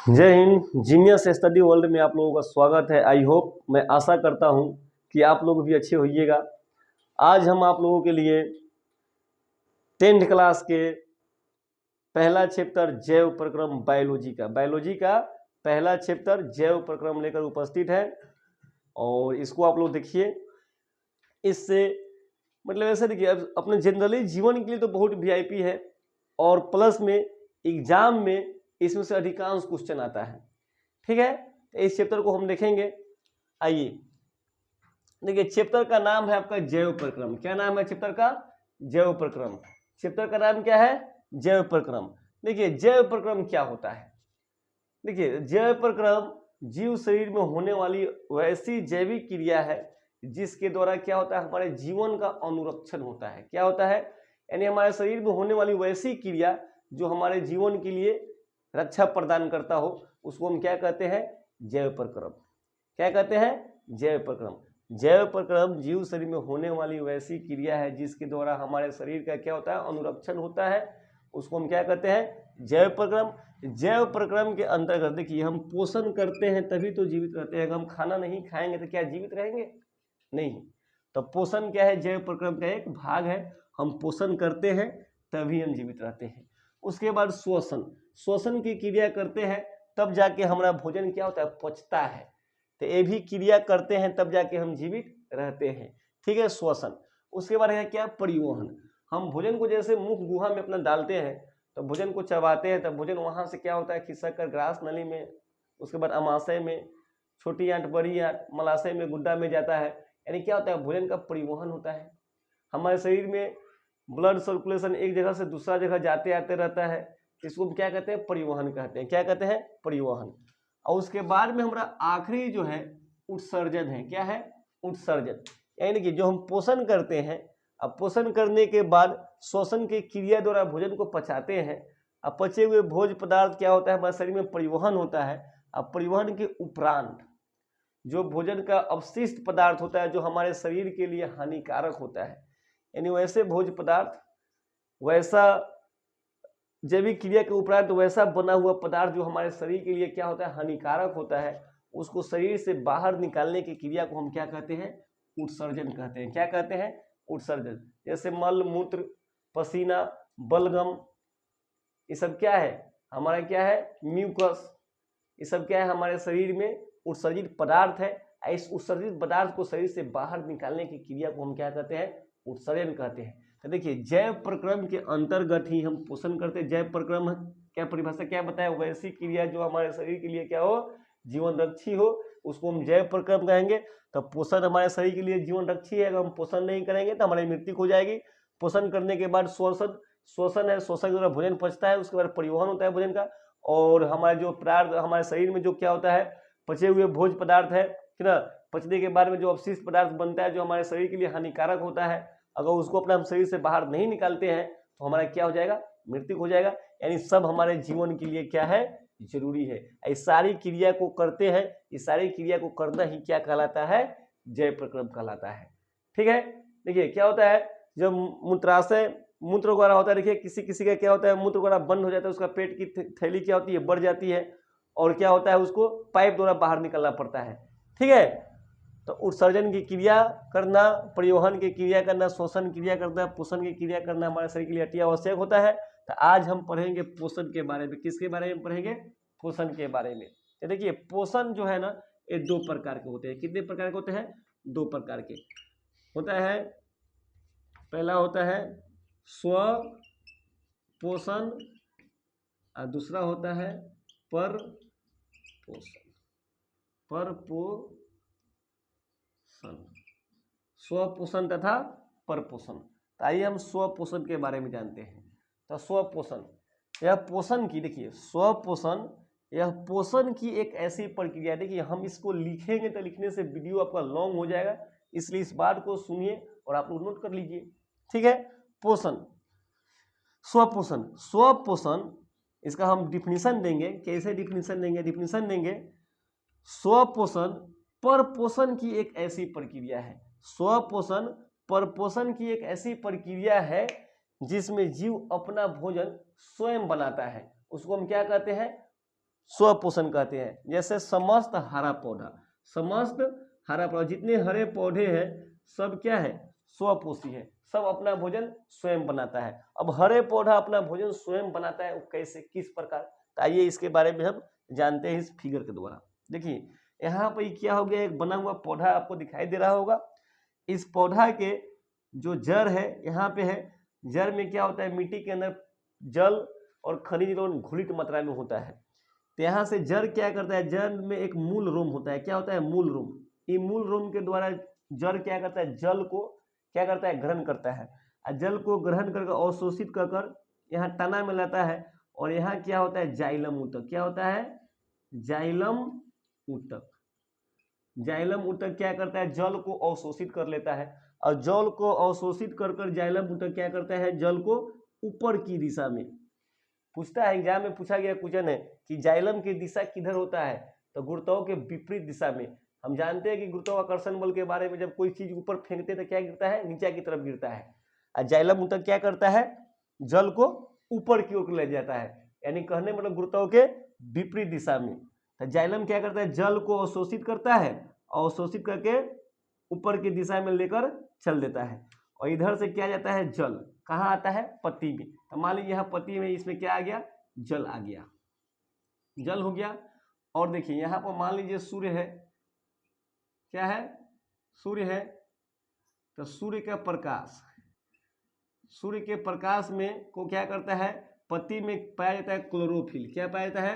जय Hind. Genius study world में आप लोगों का स्वागत है। आई होप, मैं आशा करता हूं कि आप लोग भी अच्छे होइएगा। आज हम आप लोगों के लिए 10th क्लास के पहला चैप्टर जैव प्रक्रम बायोलॉजी का पहला चैप्टर जैव प्रक्रम लेकर उपस्थित है। और इसको आप लोग देखिए। इससे मतलब ऐसा देखिए, अपने जनरली जीवन के लिए तो बहुत वीआईपी है, और प्लस में एग्जाम में इसमें से अधिकांश क्वेश्चन आता है। ठीक है, तो इस चैप्टर को हम देखेंगे। आइए देखिए, चैप्टर का नाम है आपका जैव प्रक्रम। क्या नाम है चैप्टर का? जैव प्रक्रम। चैप्टर का नाम क्या है? जैव प्रक्रम। देखिए, जैव प्रक्रम क्या होता है? देखिए, जैव प्रक्रम जीव शरीर में होने वाली वैसी जैविक क्रिया है जिसके द्वारा क्या होता है, हमारे जीवन का अनुरक्षण होता है। क्या होता है? यानी हमारे शरीर में होने वाली वैसी क्रिया जो हमारे जीवन के लिए रक्षा प्रदान करता हो, उसको हम क्या कहते हैं? जैव प्रक्रम। क्या कहते हैं? जैव प्रक्रम। जैव प्रक्रम जीव शरीर में होने वाली वैसी क्रिया है जिसके द्वारा हमारे शरीर का क्या होता है? अनुरक्षण होता है। उसको हम क्या कहते हैं? जैव प्रक्रम। जैव प्रक्रम के अंतर्गत देखिए, हम पोषण करते हैं तभी तो जीवित रहते हैं। अगर हम खाना नहीं खाएंगे तो क्या जीवित रहेंगे? नहीं। तो पोषण क्या है? जैव प्रक्रम का एक भाग है। हम पोषण करते हैं तभी हम जीवित रहते हैं। उसके बाद श्वसन। श्वसन की क्रिया करते हैं तब जाके हमारा भोजन क्या होता है? पचता है। तो ये भी क्रिया करते हैं तब जाके हम जीवित रहते हैं। ठीक है, श्वसन। उसके बाद है क्या? परिवहन। हम भोजन को जैसे मुख गुहा में अपना डालते हैं, तो भोजन को चबाते हैं, तब भोजन वहां से क्या होता है? खिसक कर ग्रास नली में, उसके बाद अमाशय में, छोटी आंत, बड़ी आंत, मलाशय में, गुड्डा में जाता है। यानी क्या होता है? भोजन का परिवहन होता है। हमारे शरीर में ब्लड सर्कुलेशन एक जगह से दूसरा जगह जाते आते रहता है। इसको क्या कहते हैं? परिवहन कहते हैं। क्या कहते हैं? परिवहन। और उसके बाद में हमारा आखिरी जो है उत्सर्जन है। क्या है? उत्सर्जन। यानी कि जो हम पोषण करते हैं, अब पोषण करने के बाद श्वसन की क्रिया द्वारा भोजन को पचाते हैं। अब पचे हुए भोज्य पदार्थ क्या होता है? हमारे शरीर में परिवहन होता है। अब परिवहन के उपरांत जो भोजन का अवशिष्ट पदार्थ होता है, जो हमारे शरीर के लिए हानिकारक होता है, यानी वैसे भोज्य पदार्थ, वैसा जैविक क्रिया के उपरांत वैसा बना हुआ पदार्थ जो हमारे शरीर के लिए क्या होता है? हानिकारक होता है, उसको शरीर से बाहर निकालने की क्रिया को हम क्या कहते हैं? उत्सर्जन कहते हैं। क्या कहते हैं? उत्सर्जन। जैसे मल मूत्र, पसीना, बलगम, ये सब क्या है? हमारा क्या है? म्यूकस। ये सब क्या है? हमारे शरीर में उत्सर्जित पदार्थ है। इस उत्सर्जित पदार्थ को शरीर से बाहर निकालने की क्रिया को हम क्या कहते हैं? उत्सर्जन कहते हैं। तो देखिए, जैव प्रक्रम के अंतर्गत ही हम पोषण करते हैं। जैव प्रक्रम क्या परिभाषा क्या बताया? वैसी क्रिया जो हमारे शरीर के लिए क्या हो? जीवन रक्षी हो, उसको हम जैव प्रक्रम कहेंगे। तो पोषण हमारे शरीर के लिए जीवन रक्षी है। अगर हम पोषण नहीं करेंगे तो हमारी मृत्यु हो जाएगी। पोषण करने के बाद श्वसन। श्वसन है, श्वसन द्वारा भोजन पचता है। उसके बाद परिवहन होता है भोजन का। और हमारे जो पदार्थ हमारे शरीर में जो क्या होता है? पचे हुए भोज्य पदार्थ है ना, पचने के बाद में जो अवशिष्ट पदार्थ बनता है जो हमारे शरीर के लिए हानिकारक होता है, अगर उसको अपना हम शरीर से बाहर नहीं निकालते हैं तो हमारा क्या हो जाएगा? मृत्यु हो जाएगा। यानी सब हमारे जीवन के लिए क्या है? जरूरी है। इस सारी क्रिया को करते हैं, इस सारी क्रिया को करना ही क्या कहलाता है? जैव प्रक्रम कहलाता है। ठीक है। देखिए क्या होता है, जब मूत्राशय मूत्र वगैरह होता है, देखिए किसी किसी का क्या होता है? मूत्र वगैरह बंद हो जाता है, उसका पेट की थैली क्या होती है? बढ़ जाती है, और क्या होता है? उसको पाइप द्वारा बाहर निकालना पड़ता है। ठीक है। तो उत्सर्जन की क्रिया करना, परिवहन की क्रिया करना, श्वसन क्रिया करना, पोषण की क्रिया करना हमारे शरीर के लिए अति आवश्यक होता है। तो आज हम पढ़ेंगे पोषण के बारे में। किसके बारे में पढ़ेंगे? पोषण के बारे में। तो देखिए, पोषण जो है ना, ये दो प्रकार के होते हैं। कितने प्रकार के होते हैं? दो प्रकार के होता है। पहला होता है स्व पोषण और दूसरा होता है पर पोषण। पर पोषण, स्वपोषण तथा परपोषण। तो आइए हम स्वपोषण के बारे में जानते हैं। तो स्वपोषण, यह पोषण की, देखिए स्वपोषण, यह पोषण की एक ऐसी प्रक्रिया। देखिए, हम इसको लिखेंगे तो लिखने से वीडियो आपका लॉन्ग हो जाएगा, इसलिए इस बात को सुनिए और आप लोग नोट कर लीजिए। ठीक है। पोषण, स्वपोषण। स्वपोषण, इसका हम डिफिनीशन देंगे। कैसे डिफिनीशन देंगे? डिफिनीशन देंगे, स्वपोषण परपोषण की एक ऐसी प्रक्रिया है। स्वपोषण परपोषण की एक ऐसी प्रक्रिया है जिसमें जीव अपना भोजन स्वयं बनाता है। उसको हम क्या कहते हैं? स्वपोषण कहते हैं। जैसे समस्त हरा पौधा, समस्त हरा पौधा, जितने हरे पौधे हैं सब क्या है, स्वपोषी है, सब अपना भोजन स्वयं बनाता है। अब हरे पौधा अपना भोजन स्वयं बनाता है, वो कैसे, किस प्रकार, तो आइए इसके बारे में हम जानते हैं इस फिगर के द्वारा। देखिए यहाँ पर क्या हो गया, एक बना हुआ पौधा आपको दिखाई दे रहा होगा। इस पौधा के जो जड़ है यहाँ पे है, जड़ में क्या होता है, मिट्टी के अंदर जल और खनिज घुलित मात्रा में होता है। तो यहाँ से जड़ क्या करता है, जड़ में एक मूल रोम होता है, क्या होता है, मूल रोम। ये मूल रोम के द्वारा जड़ क्या करता है, जल को क्या करता है, ग्रहण करता है, और जल को ग्रहण करके अवशोषित कर यहाँ तना में लाता है। और यहाँ क्या होता है, जाइलम ऊतक, क्या होता है, जाइलम ऊतक। जाइलम ऊतक क्या करता है, जल को अवशोषित कर लेता है, और जल को अवशोषित कर जाइलम ऊतक क्या करता है, जल को ऊपर की दिशा में, पूछता है एग्जाम में पूछा गया क्वेश्चन है कि जाइलम की दिशा किधर होता है, तो गुरुत्व के विपरीत दिशा में। हम जानते हैं कि गुरुत्वाकर्षण बल के बारे में, जब कोई चीज ऊपर फेंकते तो क्या गिरता है, नीचे की तरफ गिरता है। और जाइलम ऊतक क्या करता है, जल को ऊपर की ओर ले जाता है, यानी कहने मतलब गुरुत्व के विपरीत दिशा में। तो जाइलम क्या करता है, जल को अवशोषित करता है, अवशोषित करके ऊपर की दिशा में लेकर चल देता है। और इधर से क्या जाता है, जल कहाँ आता है, पत्ती में। तो मान लीजिए यहाँ पत्ती में इसमें क्या आ गया, जल आ गया, जल हो गया। और देखिए यहाँ पर मान लीजिए सूर्य है, क्या है, सूर्य है। तो सूर्य का प्रकाश, सूर्य के प्रकाश में को क्या करता है, पत्ती में पाया जाता है क्लोरोफिल। क्या पाया जाता है,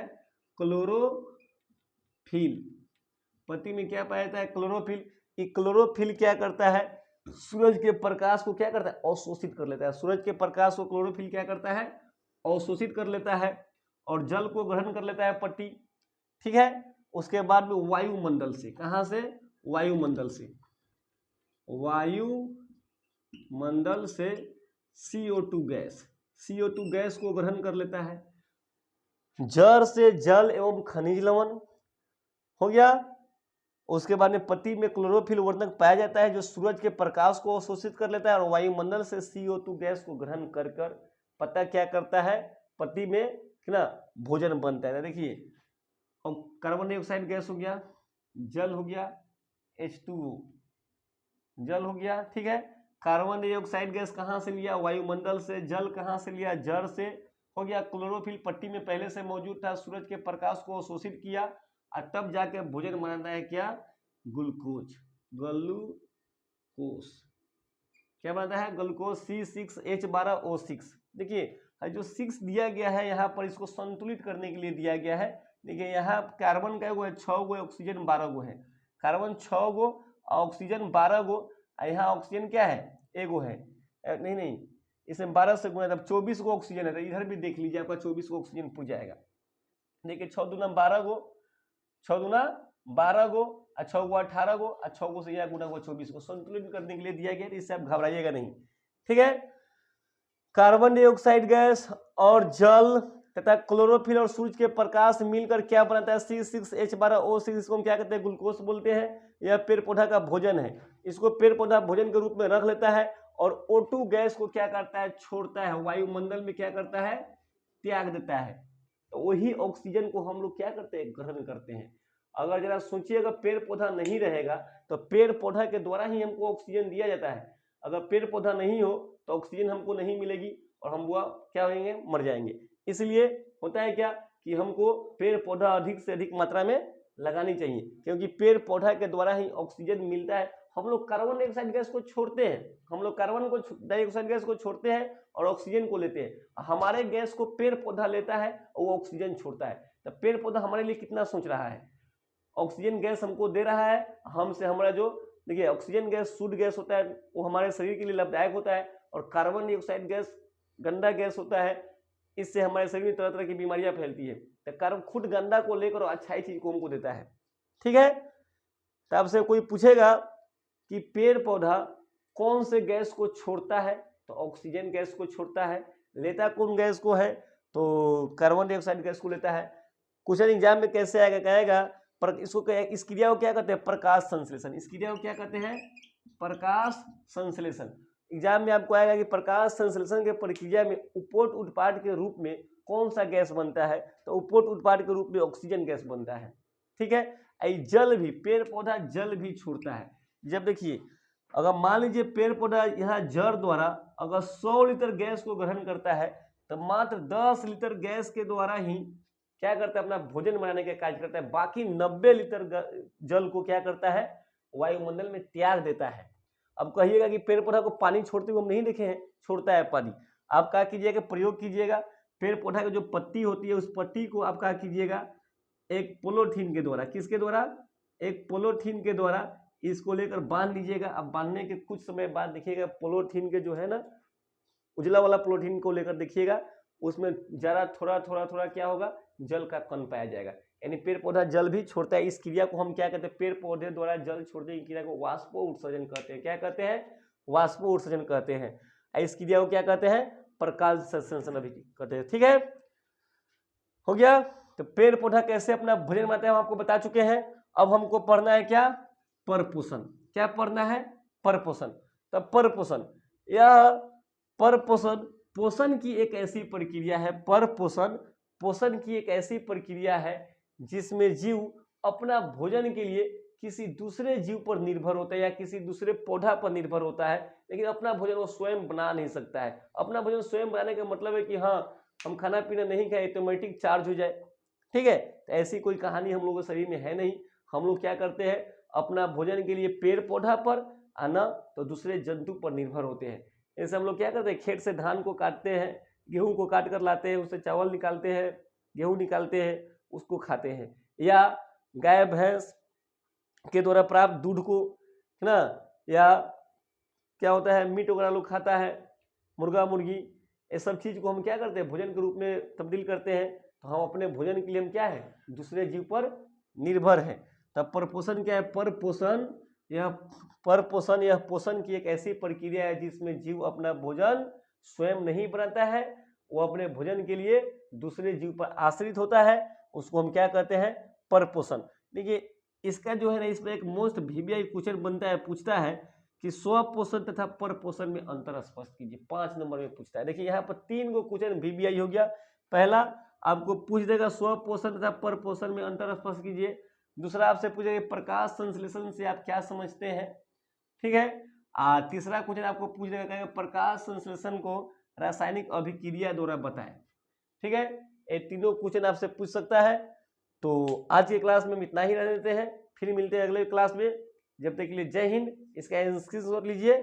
क्लोरोफिल। पत्ती में क्या पाया जाता है, क्लोरोफिल। ये क्लोरोफिल क्या करता है, सूरज के प्रकाश को क्या करता है, अवशोषित कर लेता है। सूरज के प्रकाश को क्लोरोफिल क्या करता है, अवशोषित कर लेता है, और जल को ग्रहण कर लेता है पत्ती, ठीक है। उसके बाद में वायुमंडल से, कहां से, वायुमंडल से, वायुमंडल से CO2 गैस, CO2 गैस को ग्रहण कर लेता है। जड़ से जल एवं खनिज लवण हो गया। उसके बाद में पत्ती में क्लोरोफिल वर्णक पाया जाता है, जो सूरज के प्रकाश को अवशोषित कर लेता है, और वायुमंडल से CO2 गैस को ग्रहण कर पत्ता क्या करता है, पत्ती में ना भोजन बनता है। देखिए, और कार्बन डाइऑक्साइड गैस हो गया, जल हो गया, H2O जल हो गया, ठीक है। कार्बन डाइऑक्साइड गैस कहाँ से लिया, वायुमंडल से। जल कहाँ से लिया, जड़ से। हो गया क्लोरोफिल, पट्टी में पहले से मौजूद था, सूरज के प्रकाश को अवशोषित किया, और तब जाके भोजन बनाता है क्या, ग्लूकोज, ग्लूकोज क्या बनाता है, ग्लूकोज C6H12O6। देखिए जो 6 दिया गया है यहाँ पर, इसको संतुलित करने के लिए दिया गया है। देखिए यहाँ कार्बन का 6 गो, ऑक्सीजन 12 गो है। कार्बन 6 गो, ऑक्सीजन 12 गो, यहाँ ऑक्सीजन क्या है, एगो है, नहीं इसमें 12 से गुना, तब 24 गो ऑक्सीजन है। तो इधर भी देख लीजिए, आपका 24 गो ऑक्सीजन पूछ जाएगा। देखिए 6 दूना 12 गो, 6 दूना 12 गो, 6 गो 18 गो, 6 गो से यहाँ गुना गो 24 को संतुलित करने के लिए दिया गया। इससे आप घबराइएगा नहीं, ठीक है। कार्बन डाइऑक्साइड गैस और जल तथा क्लोरोफिल और सूरज के प्रकाश मिलकर क्या बनाता है, C6H12O6। इसको हम क्या कहते हैं, ग्लूकोज बोलते हैं। यह पेड़ पौधा का भोजन है, इसको पेड़ पौधा भोजन के रूप में रख लेता है, और O2 गैस को क्या करता है, छोड़ता है, वायुमंडल में क्या करता है, त्याग देता है। तो वही ऑक्सीजन को हम लोग क्या करते हैं, ग्रहण करते हैं। अगर जरा सोचिएगा, पेड़ पौधा नहीं रहेगा तो पेड़ पौधा के द्वारा ही हमको ऑक्सीजन दिया जाता है। अगर पेड़ पौधा नहीं हो तो ऑक्सीजन हमको नहीं मिलेगी, और हम वो क्या होंगे, मर जाएंगे। इसलिए होता है क्या कि हमको पेड़ पौधा अधिक से अधिक मात्रा में लगानी चाहिए, क्योंकि पेड़ पौधा के द्वारा ही ऑक्सीजन मिलता है। हम लोग कार्बन डाइऑक्साइड गैस को छोड़ते हैं, हम लोग कार्बन डाइऑक्साइड गैस को छोड़ते हैं और ऑक्सीजन को लेते हैं। हमारे गैस को पेड़ पौधा लेता है और वो ऑक्सीजन छोड़ता है। तो पेड़ पौधा हमारे लिए कितना सोच रहा है, ऑक्सीजन गैस हमको दे रहा है, हमसे हमारा जो देखिए ऑक्सीजन गैस शुद्ध गैस होता है, वो हमारे शरीर के लिए लाभदायक होता है, और कार्बन डाइऑक्साइड गैस गंदा गैस होता है, इससे हमारे शरीर में तरह तरह की बीमारियां फैलती है। तो कार्बन खुद गंदा को लेकर और अच्छाई चीज को हमको देता है, ठीक है। तो आपसे कोई पूछेगा कि पेड़ पौधा कौन से गैस को छोड़ता है, तो ऑक्सीजन गैस को छोड़ता है। लेता कौन गैस को है, तो कार्बन डाइऑक्साइड गैस को लेता है। क्वेश्चन एग्जाम में कैसे आएगा, कहेगा पर इसको इस क्रिया को क्या कहते हैं, प्रकाश संश्लेषण। इस क्रिया को क्या कहते हैं, प्रकाश संश्लेषण। एग्जाम में आपको आएगा कि प्रकाश संश्लेषण के प्रक्रिया में उपोष्ण उत्पाद के रूप में कौन सा गैस बनता है, तो उपोट उत्पाद के रूप में ऑक्सीजन गैस बनता है। ठीक है, जल भी, पेड़ पौधा जल भी छोड़ता है। जब देखिए अगर मान लीजिए पेड़ पौधा यहाँ जड़ द्वारा अगर 100 लीटर गैस को ग्रहण करता है तो मात्र 10 लीटर गैस के द्वारा ही क्या करता है, अपना भोजन बनाने का कार्य करता है। बाकी 90 लीटर जल को क्या करता है, वायुमंडल में त्याग देता है। अब कहिएगा कि पेड़ पौधा को पानी छोड़ते हुए हम नहीं देखे हैं, छोड़ता है पानी। आप क्या कीजिएगा, प्रयोग कीजिएगा, पेड़ पौधा की जो पत्ती होती है उस पत्ती को आप क्या कीजिएगा, एक पोलोथीन के द्वारा, किसके द्वारा, एक पोलोथीन के द्वारा इसको लेकर बांध लीजिएगा। अब बांधने के कुछ समय बाद देखिएगा पोलोथीन के जो है ना, उजला वाला पोलोथीन को लेकर देखिएगा, उसमें जरा थोड़ा थोड़ा थोड़ा क्या होगा, जल का कण पाया जाएगा। यानी पेड़ पौधा जल भी छोड़ता है। इस क्रिया को हम क्या कहते हैं, पेड़ पौधे द्वारा जल छोड़ने की क्रिया को वाष्पोत्सर्जन कहते हैं। क्या कहते हैं, वाष्पोत्सर्जन कहते हैं। इस क्रिया को क्या कहते हैं, प्रकाश संश्लेषण भी कहते हैं। ठीक है, हो गया। तो पेड़ पौधा कैसे अपना भोजन बनाता है हम आपको बता चुके हैं। अब हमको पढ़ना है क्या, परपोषण। क्या पढ़ना है, परपोषण। तब परपोषण, यह परपोषण पोषण की एक ऐसी प्रक्रिया है, परपोषण पोषण की एक ऐसी प्रक्रिया है जिसमें जीव अपना भोजन के लिए किसी दूसरे जीव पर निर्भर होता है या किसी दूसरे पौधा पर निर्भर होता है, लेकिन अपना भोजन वो स्वयं बना नहीं सकता है। अपना भोजन स्वयं बनाने का मतलब है कि हाँ हम खाना पीना नहीं खाए ऑटोमेटिक चार्ज हो जाए। ठीक है, तो ऐसी कोई कहानी हम लोगों के शरीर में है नहीं। हम लोग क्या करते हैं, अपना भोजन के लिए पेड़ पौधा पर आना तो दूसरे जंतु पर निर्भर होते हैं। जैसे हम लोग क्या करते हैं, खेत से धान को काटते हैं, गेहूं को काट कर लाते हैं, उससे चावल निकालते हैं, गेहूं निकालते हैं, उसको खाते हैं। या गाय भैंस के द्वारा प्राप्त दूध को, है ना, या क्या होता है मीट वगैरह लोग खाता है, मुर्गा मुर्गी, ये सब चीज को हम क्या करते हैं, भोजन के रूप में तब्दील करते हैं। तो हम अपने भोजन के लिए हम क्या है, दूसरे जीव पर निर्भर है। तब परपोषण क्या है, परपोषण यह पोषण की एक ऐसी प्रक्रिया है जिसमें जीव अपना भोजन स्वयं नहीं बनाता है, वो अपने भोजन के लिए दूसरे जीव पर आश्रित होता है, उसको हम क्या कहते हैं, परपोषण। देखिए इसका जो है ना, इसमें एक मोस्ट वीवीआई क्वेश्चन बनता है, पूछता है कि स्वपोषण तथा परपोषण में अंतर स्पष्ट कीजिए। 5 नंबर में पूछता है। देखिए यहाँ पर 3 गो क्वेश्चन वीवीआई हो गया। पहला आपको पूछ देगा स्वपोषण तथा परपोषण में अंतर स्पष्ट कीजिए। दूसरा आपसे पूछेगा प्रकाश संश्लेषण से आप क्या समझते हैं। ठीक है, तीसरा क्वेश्चन आपको पूछ देगा, कहेगा प्रकाश संश्लेषण को रासायनिक अभिक्रिया द्वारा बताएं। ठीक है, ये तीनों क्वेश्चन आपसे पूछ सकता है। तो आज की क्लास में हम इतना ही रह देते हैं, फिर मिलते हैं अगले क्लास में। जब तक के लिए जय हिंद। इसका स्क्रीनशॉट लीजिए